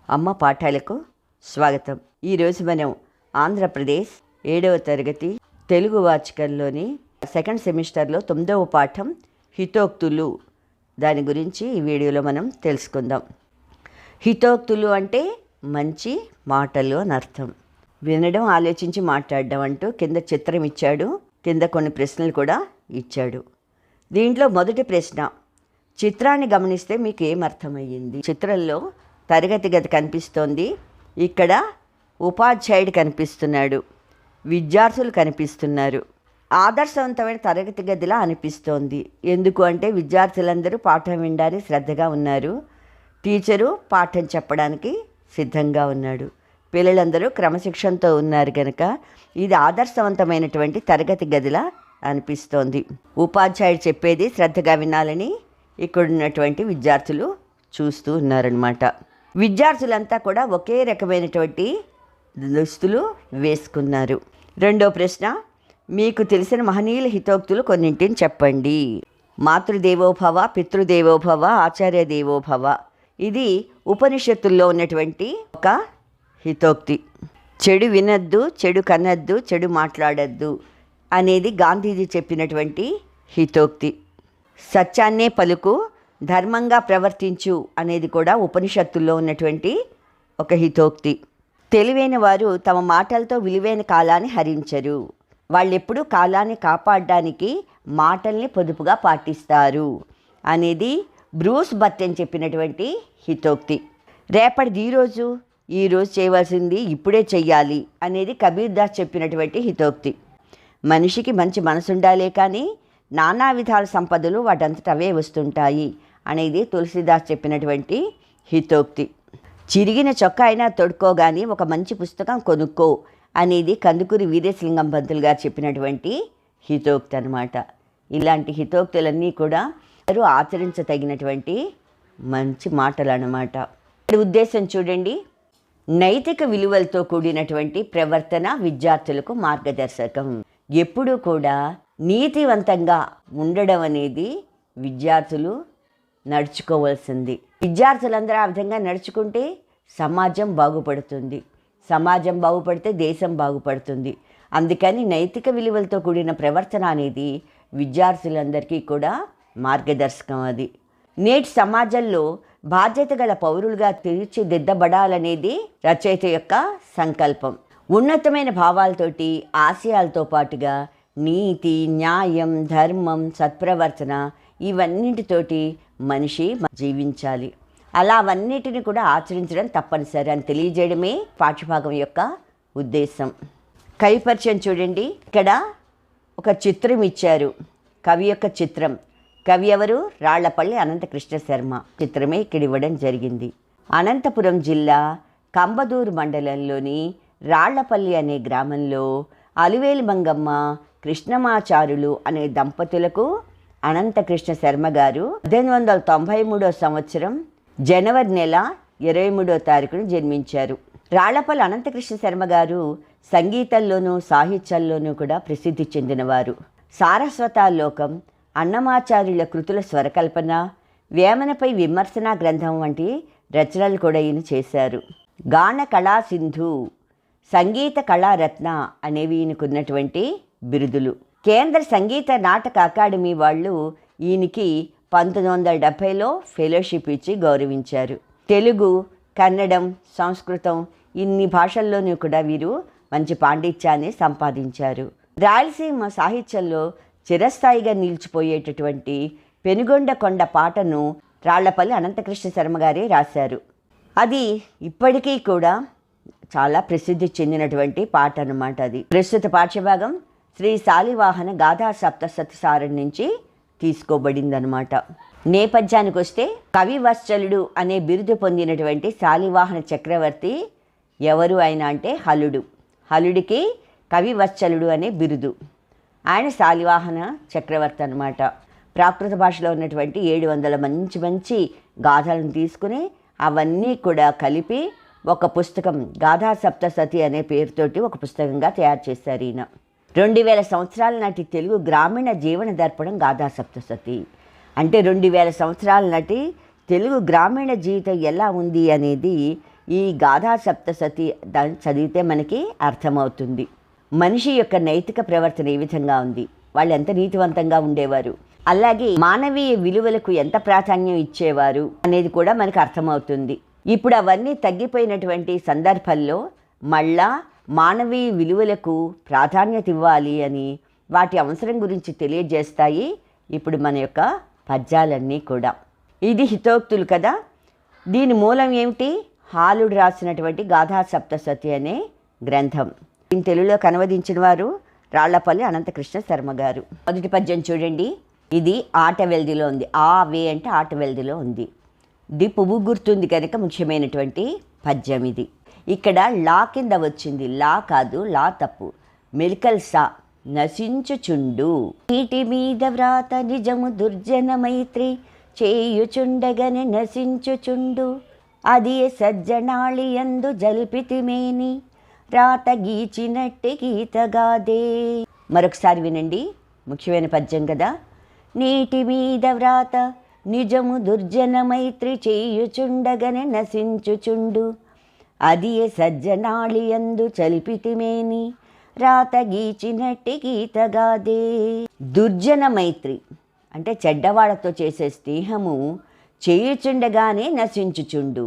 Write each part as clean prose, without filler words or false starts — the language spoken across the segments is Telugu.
అమ్మ పాఠాలకు స్వాగతం. ఈరోజు మనం ఆంధ్రప్రదేశ్ 7వ తరగతి తెలుగు వాచకంలోని సెకండ్ సెమిస్టర్లో 9వ పాఠం హితోక్తులు దాని గురించి ఈ వీడియోలో మనం తెలుసుకుందాం. హితోక్తులు అంటే మంచి మాటలు అని అర్థం. వినడం, ఆలోచించి మాట్లాడడం అంటూ కింద చిత్రం ఇచ్చాడు, కింద కొన్ని ప్రశ్నలు కూడా ఇచ్చాడు. దీంట్లో మొదటి ప్రశ్న, చిత్రాన్ని గమనిస్తే మీకు ఏమర్థమయ్యింది? చిత్రంలో తరగతి గది కనిపిస్తోంది. ఇక్కడ ఉపాధ్యాయుడు కనిపిస్తున్నాడు, విద్యార్థులు కనిపిస్తున్నారు. ఆదర్శవంతమైన తరగతి గదిలా అనిపిస్తోంది. ఎందుకు అంటే విద్యార్థులందరూ పాఠం వినడానికి శ్రద్ధగా ఉన్నారు. టీచరు పాఠం చెప్పడానికి సిద్ధంగా ఉన్నాడు. పిల్లలందరూ క్రమశిక్షణతో ఉన్నారు కనుక ఇది ఆదర్శవంతమైనటువంటి తరగతి గదిలా అనిపిస్తోంది. ఉపాధ్యాయుడు చెప్పేది శ్రద్ధగా వినాలని ఇక్కడున్నటువంటి విద్యార్థులు చూస్తూ ఉన్నారన్నమాట. విద్యార్థులంతా కూడా ఒకే రకమైనటువంటి దుస్తులు వేసుకున్నారు. రెండో ప్రశ్న, మీకు తెలిసిన మహనీయుల హితోక్తులు కొన్నింటిని చెప్పండి. మాతృదేవోభవ, పితృదేవోభవ, ఆచార్య దేవోభవ. ఇది ఉపనిషత్తుల్లో ఉన్నటువంటి ఒక హితోక్తి. చెడు వినద్దు, చెడు కనద్దు, చెడు మాట్లాడద్దు అనేది గాంధీజీ చెప్పినటువంటి హితోక్తి. సత్యాన్నే పలుకు, ధర్మంగా ప్రవర్తించు అనేది కూడా ఉపనిషత్తుల్లో ఉన్నటువంటి ఒక హితోక్తి. తెలివైన వారు తమ మాటలతో విలువైన కాలాన్ని హరించరు. వాళ్ళెప్పుడూ కాలాన్ని కాపాడడానికి మాటల్ని పొదుపుగా పాటిస్తారు అనేది బ్రూస్ బర్టన్ చెప్పినటువంటి హితోక్తి. రేపటిది ఈరోజు చేయవలసింది ఇప్పుడే చెయ్యాలి అనేది కబీర్ దాస్ చెప్పినటువంటి హితోక్తి. మనిషికి మంచి మనసు ఉండాలే కానీ నానా విధాల సంపదలు వాటంతట అవే వస్తుంటాయి అనేది తులసిదాస్ చెప్పినటువంటి హితోక్తి. చిరిగిన చొక్కా అయినా తొడుక్కోగాని ఒక మంచి పుస్తకం కొనుక్కో అనేది కందుకూరి వీరేశలింగం పంతులు గారు చెప్పినటువంటి హితోక్తి అన్నమాట. ఇలాంటి హితోక్తులన్నీ కూడా ఆచరించదగినటువంటి మంచి మాటలు అన్నమాట. ఉద్దేశం చూడండి, నైతిక విలువలతో కూడినటువంటి ప్రవర్తన విద్యార్థులకు మార్గదర్శకం. ఎప్పుడూ కూడా నీతివంతంగా ఉండడం అనేది విద్యార్థులు నడుచుకోవాల్సింది. విద్యార్థులందరూ ఆ విధంగా నడుచుకుంటే సమాజం బాగుపడుతుంది. సమాజం బాగుపడితే దేశం బాగుపడుతుంది. అందుకని నైతిక విలువలతో కూడిన ప్రవర్తన అనేది విద్యార్థులందరికీ కూడా మార్గదర్శకం. అది నేటి సమాజంలో బాధ్యత గల పౌరులుగా తీర్చిదిద్దబడాలనేది రచయిత యొక్క సంకల్పం. ఉన్నతమైన భావాలతోటి, ఆశయాలతో పాటుగా నీతి, న్యాయం, ధర్మం, సత్ప్రవర్తన ఇవన్నింటితోటి మనిషి జీవించాలి. అలా అవన్నిటిని కూడా ఆచరించడం తప్పనిసరి అని తెలియజేయడమే పాఠ్యభాగం యొక్క ఉద్దేశం. కవి పరిచయం చూడండి. ఇక్కడ ఒక చిత్రం ఇచ్చారు, కవి యొక్క చిత్రం. కవి ఎవరు? రాళ్లపల్లి అనంతకృష్ణ శర్మ. చిత్రమే ఇక్కడ ఇవ్వడం జరిగింది. అనంతపురం జిల్లా కంబదూరు మండలంలోని రాళ్లపల్లి అనే గ్రామంలో అలివేలు మంగమ్మ, కృష్ణమాచారులు అనే దంపతులకు అనంతకృష్ణ శర్మ గారు 1893 సంవత్సరం జనవరి నెల 23వ తారీఖున జన్మించారు. రాళ్లపల్లి అనంతకృష్ణ శర్మ గారు సంగీతంలోనూ సాహిత్యంలోనూ కూడా ప్రసిద్ధి చెందినవారు. సారస్వతాలోకం, అన్నమాచార్యుల కృతుల స్వరకల్పన, వేమనపై విమర్శనా గ్రంథం వంటి రచనలు కూడా ఈయన చేశారు. గాన కళా సింధు, సంగీత కళారత్న అనేవి ఈయనకున్నటువంటి బిరుదులు. కేంద్ర సంగీత నాటక అకాడమీ వాళ్ళు ఈయనకి 1970లో ఫెలోషిప్ ఇచ్చి గౌరవించారు. తెలుగు, కన్నడం, సంస్కృతం ఇన్ని భాషల్లోనూ కూడా వీరు మంచి పాండిత్యాన్ని సంపాదించారు. రాయలసీమ సాహిత్యంలో చిరస్థాయిగా నిలిచిపోయేటటువంటి పెనుగొండ కొండ పాటను రాళ్లపల్లి అనంతకృష్ణ శర్మ గారే రాశారు. అది ఇప్పటికీ కూడా చాలా ప్రసిద్ధి చెందినటువంటి పాట అన్నమాట. అది ప్రస్తుత పాఠ్యభాగం శ్రీ శాలివాహన గాథా సప్తశతి సారం నుంచి తీసుకోబడిందనమాట. నేపథ్యానికి వస్తే కవి వత్సలుడు అనే బిరుదు పొందినటువంటి శాలివాహన చక్రవర్తి ఎవరు ఆయన అంటే హలుడు. హలుడికి కవి వత్సలుడు అనే బిరుదు. ఆయన శాలివాహన చక్రవర్తి అనమాట. ప్రాకృత భాషలో ఉన్నటువంటి 700 మంచి మంచి గాథలను తీసుకుని అవన్నీ కూడా కలిపి ఒక పుస్తకం, గాథా సప్తశతి అనే పేరుతోటి ఒక పుస్తకంగా తయారు చేశారు ఈయన. 2000 సంవత్సరాల నాటి తెలుగు గ్రామీణ జీవన దర్పణం గాథా సప్తశతి. అంటే 2000 సంవత్సరాల నాటి తెలుగు గ్రామీణ జీవితం ఎలా ఉంది అనేది ఈ గాథా సప్తసతి దాన్ని చదివితే మనకి అర్థమవుతుంది. మనిషి యొక్క నైతిక ప్రవర్తన ఏ విధంగా ఉంది, వాళ్ళు ఎంత నీతివంతంగా ఉండేవారు, అలాగే మానవీయ విలువలకు ఎంత ప్రాధాన్యం ఇచ్చేవారు అనేది కూడా మనకు అర్థమవుతుంది. ఇప్పుడు అవన్నీ తగ్గిపోయినటువంటి సందర్భంలో మళ్ళా మానవీయ విలువలకు ప్రాధాన్యత ఇవ్వాలి అని వాటి అవసరం గురించి తెలియజేస్తాయి ఇప్పుడు మన యొక్క పద్యాలన్నీ కూడా. ఇది హితోక్తులు కదా. దీని మూలం ఏమిటి? హాలుడు రాసినటువంటి గాథా సప్తసతి అనే గ్రంథం. దీని తెలుగులో కనువదించిన వారు రాళ్లపల్లి అనంతకృష్ణ శర్మ గారు. మొదటి పద్యం చూడండి. ఇది ఆటవెల్దిలో ఉంది. ఆ వే అంటే ఆటవెల్దిలో ఉంది. ది పువ్వు గుర్తుంది కనుక ముఖ్యమైనటువంటి పద్యం ఇది. ఇక్కడ లా కింద వచ్చింది, లా కాదు, లా తప్పు. మెలికల్ సా. నశించుచుండు నీటి మీద వ్రాత నిజము దుర్జన మైత్రి చేయుచుండగని నశించుచుండు అది సజ్జనాళి యందు జల్పితిమేని రాత గీచినట్టి గీతగాదే. మరొకసారి వినండి, ముఖ్యమైన పద్యం కదా. నీటి మీద వ్రాత నిజము దుర్జన మైత్రి చేయుచుండగని నశించుచుండు అది సజ్జనాళి యందు చల్పితిమేని రాత గీచినట్టి గీతగాదే. దుర్జన మైత్రి అంటే చెడ్డవాళ్లతో చేసే స్నేహము చేయుచుండగానే నశించుచుండు.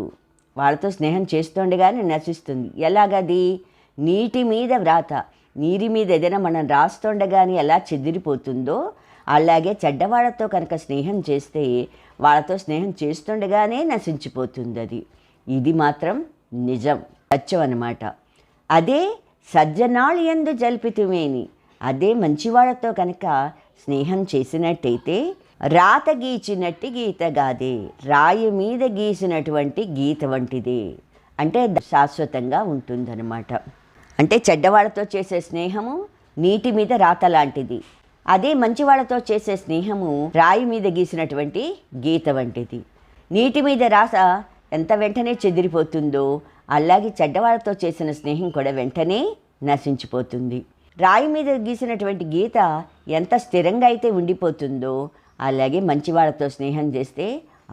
వాళ్ళతో స్నేహం చేస్తుండగానే నశిస్తుంది. ఎలాగది? నీటి మీద వ్రాత, నీరి మీద ఏదైనా మనం రాస్తుండగానే ఎలా చెదిరిపోతుందో అలాగే చెడ్డవాళ్లతో కనుక స్నేహం చేస్తే వాళ్ళతో స్నేహం చేస్తుండగానే నశించిపోతుంది అది. ఇది మాత్రం నిజం, సత్యం అన్నమాట. అదే సజ్జనాళి యందు జల్పితుమేని, అదే మంచివాళ్లతో కనుక స్నేహం చేసినట్టయితే రాత గీచినట్టి గీతగాదే, రాయి మీద గీసినటువంటి గీత వంటిదే. అంటే శాశ్వతంగా ఉంటుందన్నమాట. అంటే చెడ్డవాళ్లతో చేసే స్నేహము నీటి మీద రాత లాంటిది, అదే మంచివాళ్లతో చేసే స్నేహము రాయి మీద గీసినటువంటి గీత వంటిది. నీటి మీద రాత ఎంత వెంటనే చెదిరిపోతుందో అలాగే చెడ్డవాళ్లతో చేసిన స్నేహం కూడా వెంటనే నశించిపోతుంది. రాయి మీద గీసినటువంటి గీత ఎంత స్థిరంగా అయితే ఉండిపోతుందో అలాగే మంచివాళ్లతో స్నేహం చేస్తే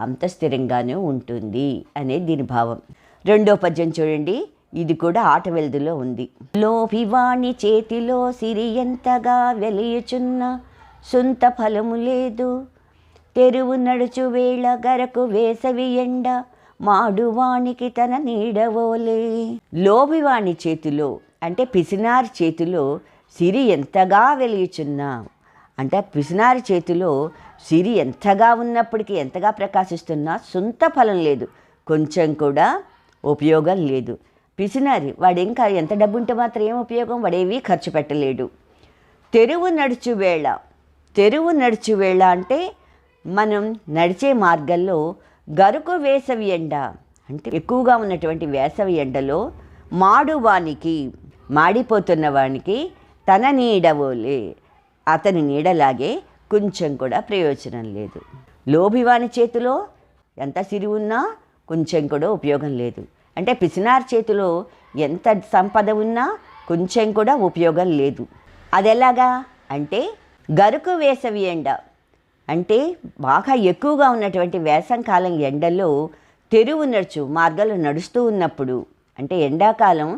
అంత స్థిరంగానే ఉంటుంది అనేది దీని భావం. రెండో పద్యం చూడండి. ఇది కూడా ఆటవెల్దిలో ఉంది. లోభివాణి చేతిలో సిరి ఎంతగా వెలియుచున్న సొంత ఫలము లేదు తెరువు నడుచు వేళ గరకు వేసవి ఎండ మాడువానికి తన నీడవోలే. లోభివాణి చేతిలో అంటే పిసినారి చేతిలో సిరి ఎంతగా వెలియుచున్నా, అంటే పిసినారి చేతిలో సిరి ఎంతగా ఉన్నప్పటికీ, ఎంతగా ప్రకాశిస్తున్నా సొంత ఫలం లేదు, కొంచెం కూడా ఉపయోగం లేదు. పిసినారి వాడు ఇంకా ఎంత డబ్బు ఉంటే మాత్రం ఏం ఉపయోగం, వాడేవి ఖర్చు పెట్టలేడు. తెరువు నడుచు వేళ, తెరువు నడుచు వేళ అంటే మనం నడిచే మార్గంలో గరుకు వేసవి ఎండ అంటే ఎక్కువగా ఉన్నటువంటి వేసవి ఎండలో మాడువానికి, మాడిపోతున్న వానికి తన నీడవోలే, అతని నీడలాగే కొంచెం కూడా ప్రయోజనం లేదు. లోభివాని చేతిలో ఎంత సిరి ఉన్నా కొంచెం కూడా ఉపయోగం లేదు. అంటే పిసినారి చేతిలో ఎంత సంపద ఉన్నా కొంచెం కూడా ఉపయోగం లేదు. అది ఎలాగా అంటే గరుకు వేసవి ఎండ అంటే బాగా ఎక్కువగా ఉన్నటువంటి వేసంకాలం ఎండలో తెరువు నడుచు మార్గాలు నడుస్తూ ఉన్నప్పుడు, అంటే ఎండాకాలం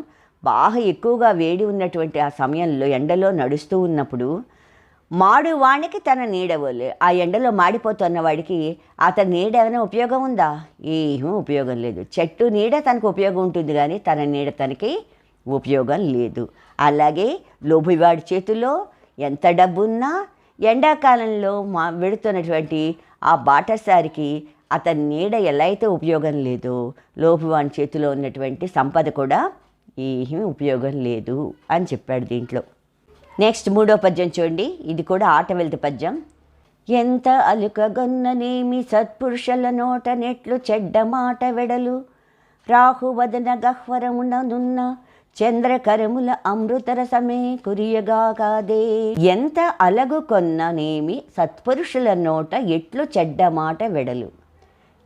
బాగా ఎక్కువగా వేడి ఉన్నటువంటి ఆ సమయంలో ఎండలో నడుస్తూ ఉన్నప్పుడు మాడు వానికి తన నీడవోలే, ఆ ఎండలో మాడిపోతున్న వాడికి అతని నీడ ఏమైనా ఉపయోగం ఉందా? ఏమీ ఉపయోగం లేదు. చెట్టు నీడ తనకు ఉపయోగం ఉంటుంది కానీ తన నీడ తనకి ఉపయోగం లేదు. అలాగే లోభివాడి చేతిలో ఎంత డబ్బున్నా ఎండాకాలంలో వెడుతున్నటువంటి ఆ బాటసారికి అతని నీడ ఎలా అయితే ఉపయోగం లేదో లోభివాడి చేతిలో ఉన్నటువంటి సంపద కూడా ఏమీ ఉపయోగం లేదు అని చెప్పాడు దీంట్లో. నెక్స్ట్ మూడో పద్యం చూడండి. ఇది కూడా ఆటవెల్ది పద్యం. ఎంత అలుకగొన్ననేమి సత్పురుషుల నోట నెట్లు చెడ్డ మాట వెడలు రాహువదన గహ్వరముననున్న చంద్రకరముల అమృతరసమే కురియగాదే. ఎంత అలగు కొన్ననేమి సత్పురుషుల నోట ఎట్లు చెడ్డ మాట వెడలు.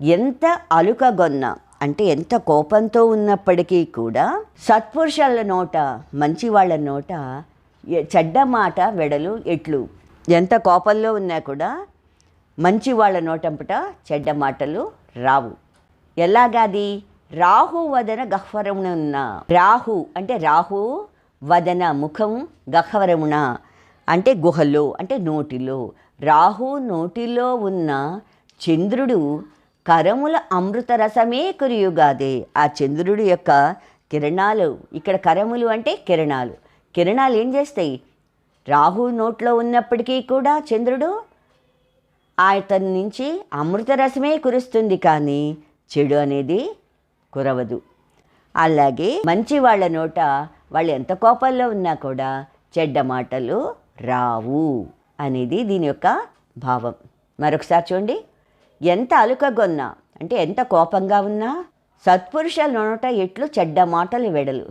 ఎంత అలుకగొన్న అంటే ఎంత కోపంతో ఉన్నప్పటికీ కూడా సత్పురుషుల నోట, మంచి వాళ్ళ నోట చెడ్డ మాట వెడలు ఎట్లు. ఎంత కోపంలో ఉన్నా కూడా మంచి వాళ్ళ నోటంపట చెడ్డ మాటలు రావు. ఎలాగాది? రాహు వదన గహ్వరమున. రాహు అంటే రాహు వదన ముఖం, గహ్వరమున అంటే గుహలో అంటే నోటిలో. రాహు నోటిలో ఉన్న చంద్రుడు కరముల అమృత రసమే కురియుగాదే. ఆ చంద్రుడి యొక్క కిరణాలు, ఇక్కడ కరములు అంటే కిరణాలు. కిరణాలు ఏం చేస్తాయి? రాహు నోట్లో ఉన్నప్పటికీ కూడా చంద్రుడు అతని నుంచి అమృత రసమే కురుస్తుంది, కానీ చెడు అనేది కురవదు. అలాగే మంచి వాళ్ళ నోట వాళ్ళు ఎంత కోపంలో ఉన్నా కూడా చెడ్డ మాటలు రావు అనేది దీని యొక్క భావం. మరొకసారి చూడండి, ఎంత అలుకగొన్నా అంటే ఎంత కోపంగా ఉన్నా సత్పురుషుల నోట ఎట్లు చెడ్డ మాటలు వెడలు.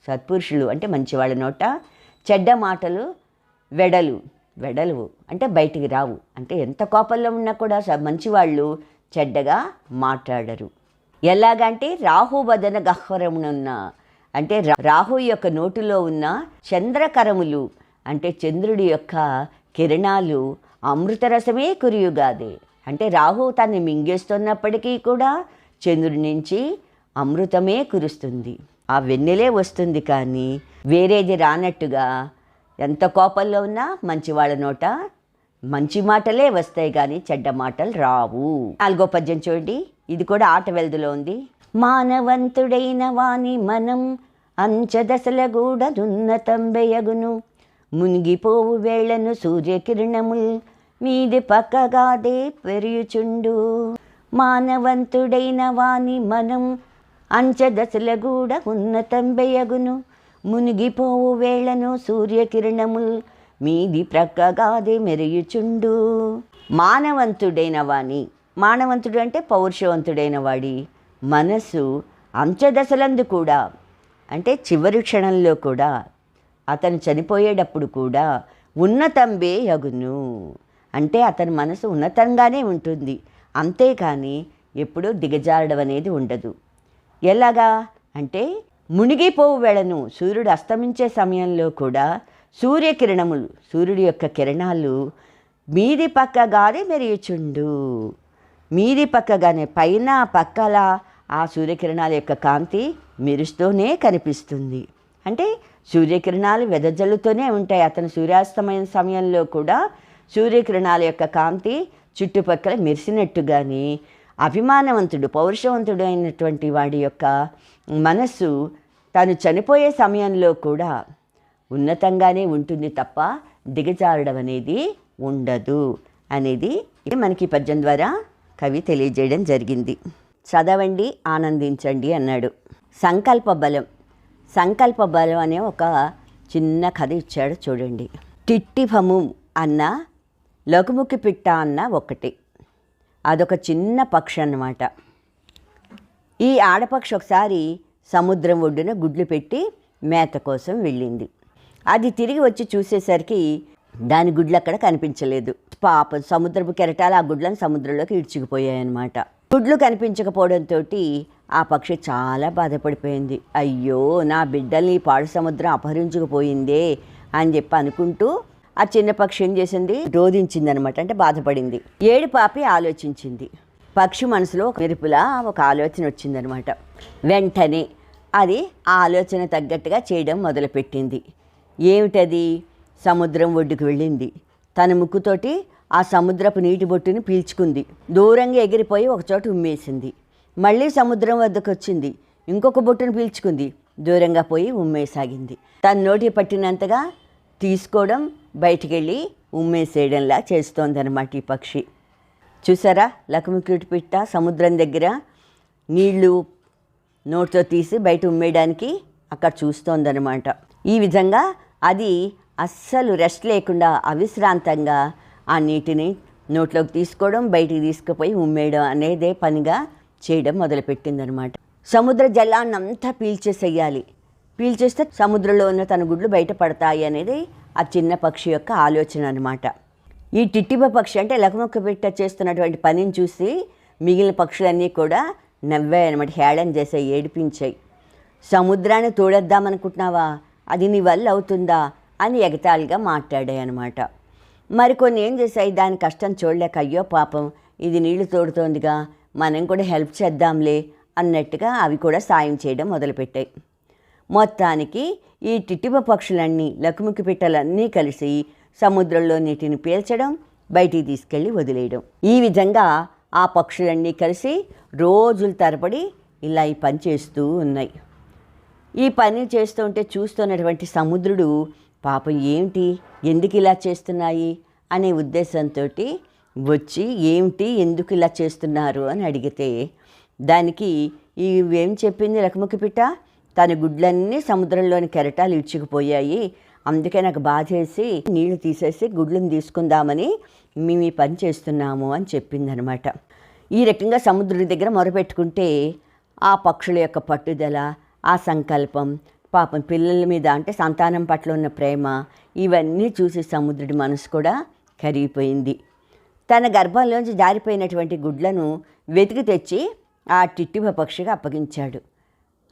సత్పురుషులు అంటే మంచి వాళ్ళ నోట చెడ్డ మాటలు వెడలు అంటే బయటికి రావు. అంటే ఎంత కోపంలో ఉన్నా కూడా మంచివాళ్ళు చెడ్డగా మాట్లాడరు. ఎలాగంటే రాహు వదన గహ్వరమున అంటే రాహు యొక్క నోటిలో ఉన్న చంద్రకరములు అంటే చంద్రుడి యొక్క కిరణాలు అమృతరసమే కురియుగాదే. అంటే రాహు తన్ని మింగేస్తున్నప్పటికీ కూడా చంద్రుడి నుంచి అమృతమే కురుస్తుంది, ఆ వెన్నెలే వస్తుంది, కానీ వేరేది రానట్టుగా ఎంత కోపంలో ఉన్నా మంచి వాళ్ళ నోట మంచి మాటలే వస్తాయి, కానీ చెడ్డ మాటలు రావు. 4వ పద్యం చూడండి, ఇది కూడా ఆట వెల్దులో ఉంది. మానవంతుడైన వాని మనం అంచదశల గూడనున్నతంబెయగును, మునిగిపోవు వేళను సూర్యకిరణముల్ మీది పక్కగాదే పెరియుచుండు. మానవంతుడైన వాని మనం అంచదశల గూడ ఉన్నతంబెయగును, మునిగిపోవు వేళను సూర్యకిరణముల్ మీది ప్రక్కగాదే మెరియుచుండు. మానవంతుడైన వాణి, మానవంతుడు అంటే పౌరుషవంతుడైన వాడి మనస్సు అంచెదశలందు కూడా అంటే చివరి క్షణంలో కూడా అతను చనిపోయేటప్పుడు కూడా ఉన్నతంబే యగును. అంటే అతని మనసు ఉన్నతంగానే ఉంటుంది, అంతేకాని ఎప్పుడూ దిగజారడం అనేది ఉండదు. ఎలాగా అంటే మునిగిపోవు వేళను సూర్యుడు అస్తమించే సమయంలో కూడా సూర్యకిరణములు సూర్యుడి యొక్క కిరణాలు మీది పక్కగానే మెరియుచుండు. మీది పక్కగానే పైన పక్కల ఆ సూర్యకిరణాల యొక్క కాంతి మెరుస్తూనే కనిపిస్తుంది. అంటే సూర్యకిరణాలు వెదజల్లుతూనే ఉంటాయి. అతను సూర్యాస్తమయ సమయంలో కూడా సూర్యకిరణాల యొక్క కాంతి చుట్టుపక్కల మెరిసినట్టుగానే అభిమానవంతుడు పౌరుషవంతుడు అయినటువంటి వాడి యొక్క మనస్సు తను చనిపోయే సమయంలో కూడా ఉన్నతంగానే ఉంటుంది తప్ప దిగజారడం అనేది ఉండదు అనేది మనకి పద్యం ద్వారా కవి తెలియజేయడం జరిగింది. చదవండి, ఆనందించండి అన్నాడు. సంకల్ప బలం. సంకల్ప బలం అనే ఒక చిన్న కథ ఇచ్చాడు చూడండి. టిట్టిభము అన్న లఘుముఖి పిట్ట అన్న ఒకటి, అదొక చిన్న పక్షి అన్నమాట. ఈ ఆడపక్షి ఒకసారి సముద్రం ఒడ్డున గుడ్లు పెట్టి మేత కోసం వెళ్ళింది. అది తిరిగి వచ్చి చూసేసరికి దాని గుడ్లు అక్కడ కనిపించలేదు. పాపం సముద్రపు కెరటాలు ఆ గుడ్లను సముద్రంలోకి ఇడ్చుకుపోయాయన్నమాట. గుడ్లు కనిపించకపోవడంతో ఆ పక్షి చాలా బాధపడిపోయింది. అయ్యో, నా బిడ్డల్ని పాడు సముద్రం అపహరించుకుపోయిందే అని చెప్పి అనుకుంటూ ఆ చిన్న పక్షి ఏం చేసింది, రోధించింది అనమాట. అంటే బాధపడింది. ఏడు పాపి ఆలోచించింది. పక్షి మనసులో మెరుపులా ఒక ఆలోచన వచ్చిందనమాట. వెంటనే అది ఆ ఆలోచన తగ్గట్టుగా చేయడం మొదలుపెట్టింది. ఏమిటది? సముద్రం ఒడ్డుకు వెళ్ళింది. తన ముక్కుతోటి ఆ సముద్రపు నీటి బొట్టుని పీల్చుకుంది. దూరంగా ఎగిరిపోయి ఒకచోట ఉమ్మేసింది. మళ్ళీ సముద్రం వద్దకు వచ్చింది. ఇంకొక బొట్టును పీల్చుకుంది. దూరంగా పోయి ఉమ్మేసాగింది. తన నోటి పట్టినంతగా తీసుకోవడం, బయటికి వెళ్ళి ఉమ్మేసేయడంలా చేస్తోందన్నమాట ఈ పక్షి. చూసారా, లకుముకుటి పిట్ట సముద్రం దగ్గర నీళ్లు నోటితో తీసి బయట ఉమ్మేయడానికి అక్కడ చూస్తోందన్నమాట. ఈ విధంగా అది అస్సలు రెస్ట్ లేకుండా అవిశ్రాంతంగా ఆ నీటిని నోట్లోకి తీసుకోవడం, బయటికి తీసుకుపోయి ఉమ్మేయడం అనేదే పనిగా చేయడం మొదలుపెట్టిందనమాట. సముద్ర జలాన్ని అంతా పీల్చేసేయాలి. పీల్చేస్తే సముద్రంలో ఉన్న తన గుడ్లు బయటపడతాయి అనేది ఆ చిన్న పక్షి యొక్క ఆలోచన అనమాట. ఈ టిట్టిబ పక్షి అంటే లకుముక్క పిట్ట చేస్తున్నటువంటి పనిని చూసి మిగిలిన పక్షులన్నీ కూడా నవ్వాయన్నమాట. హేళన చేసాయి, ఏడిపించాయి. సముద్రాన్ని తోడేద్దామనుకుంటున్నావా, అది నీ వల్ల అవుతుందా అని ఎగతాళిగా మాట్లాడాయి అన్నమాట. మరికొన్ని ఏం చేశాయి, దాని కష్టం చూడలేక అయ్యో పాపం ఇది నీళ్లు తోడుతోందిగా, మనం కూడా హెల్ప్ చేద్దాంలే అన్నట్టుగా అవి కూడా సాయం చేయడం మొదలుపెట్టాయి. మొత్తానికి ఈ టిటివ పక్షులన్నీ, లకుముకి పిట్టలన్నీ కలిసి సముద్రంలో నీటిని పీల్చడం, బయటికి తీసుకెళ్ళి వదిలేయడం. ఈ విధంగా ఆ పక్షులన్నీ కలిసి రోజుల తరబడి ఇలా ఈ పని చేస్తూ ఉన్నాయి. ఈ పని చేస్తుంటే చూస్తున్నటువంటి సముద్రుడు పాపం ఏమిటి, ఎందుకు ఇలా చేస్తున్నాయి అనే ఉద్దేశంతో వచ్చి ఏమిటి, ఎందుకు ఇలా చేస్తున్నారు అని అడిగితే దానికి ఇవేం చెప్పింది లకుముకి పిట్ట, తన గుడ్లన్నీ సముద్రంలోని కెరటాలు ఇచ్చుకుపోయాయి, అందుకే నాకు బాధేసి నీళ్లు తీసేసి గుడ్లను తీసుకుందామని మేము ఈ పని చేస్తున్నాము అని చెప్పిందనమాట. ఈ రకంగా సముద్రుడి దగ్గర మొరపెట్టుకుంటే ఆ పక్షుల యొక్క పట్టుదల, ఆ సంకల్పం, పాపం పిల్లల మీద అంటే సంతానం పట్ల ఉన్న ప్రేమ, ఇవన్నీ చూసి సముద్రుడి మనసు కూడా కరిగిపోయింది. తన గర్భంలోంచి జారిపోయినటువంటి గుడ్లను వెతికి తెచ్చి ఆ టిట్టివ పక్షిగా అప్పగించాడు.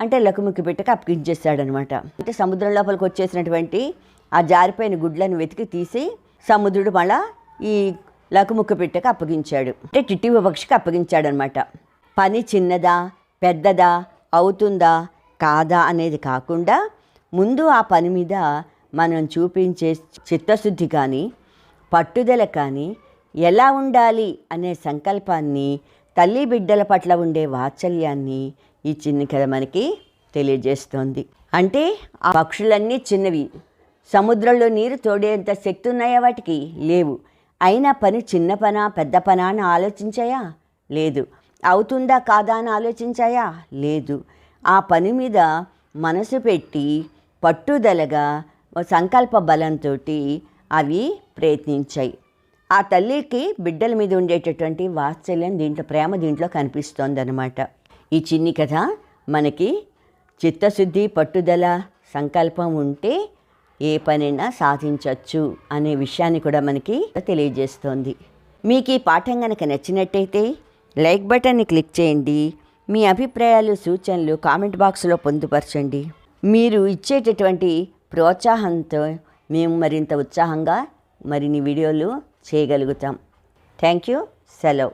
అంటే లకుముకి పిట్టకి అప్పగించేస్తాడనమాట. అంటే సముద్రం లోపలికి వచ్చేసినటువంటి ఆ జారిపోయిన గుడ్లను వెతికి తీసి సముద్రుడు మళ్ళా ఈ లకుముకి పిట్టకి అప్పగించాడు. అంటే టిట్టివ పక్షికి అప్పగించాడనమాట. పని చిన్నదా పెద్దదా, అవుతుందా కాదా అనేది కాకుండా ముందు ఆ పని మీద మనం చూపించే చిత్తశుద్ధి కానీ, పట్టుదల కానీ, ఎలా ఉండాలి అనే సంకల్పాన్ని, తల్లి బిడ్డల పట్ల ఉండే వాత్సల్యాన్ని ఈ చిన్ని కథ మనకి తెలియజేస్తోంది. అంటే ఆ పక్షులన్నీ చిన్నవి, సముద్రంలో నీరు తోడేంత శక్తి ఉన్నాయా వాటికి? లేవు. అయినా పని చిన్న పనా పెద్ద పనా అని ఆలోచించాయా? లేదు. అవుతుందా కాదా అని ఆలోచించాయా? లేదు. ఆ పని మీద మనసు పెట్టి పట్టుదలగా సంకల్ప బలంతో అవి ప్రయత్నించాయి. ఆ తల్లికి బిడ్డల మీద ఉండేటటువంటి వాత్సల్యం, దీంట్లో ప్రేమ దీంట్లో కనిపిస్తోందన్నమాట. ఈ చిన్ని కథ మనకి చిత్తశుద్ధి, పట్టుదల, సంకల్పం ఉంటే ఏ పనైనా సాధించవచ్చు అనే విషయాన్ని కూడా మనకి తెలియజేస్తోంది. మీకు ఈ పాఠం కనుక నచ్చినట్టయితే లైక్ బటన్ని క్లిక్ చేయండి. మీ అభిప్రాయాలు, సూచనలు కామెంట్ బాక్స్లో పొందుపరచండి. మీరు ఇచ్చేటటువంటి ప్రోత్సాహంతో మేము మరింత ఉత్సాహంగా మరిన్ని వీడియోలు చేయగలుగుతాం. Thank you. సెలవు.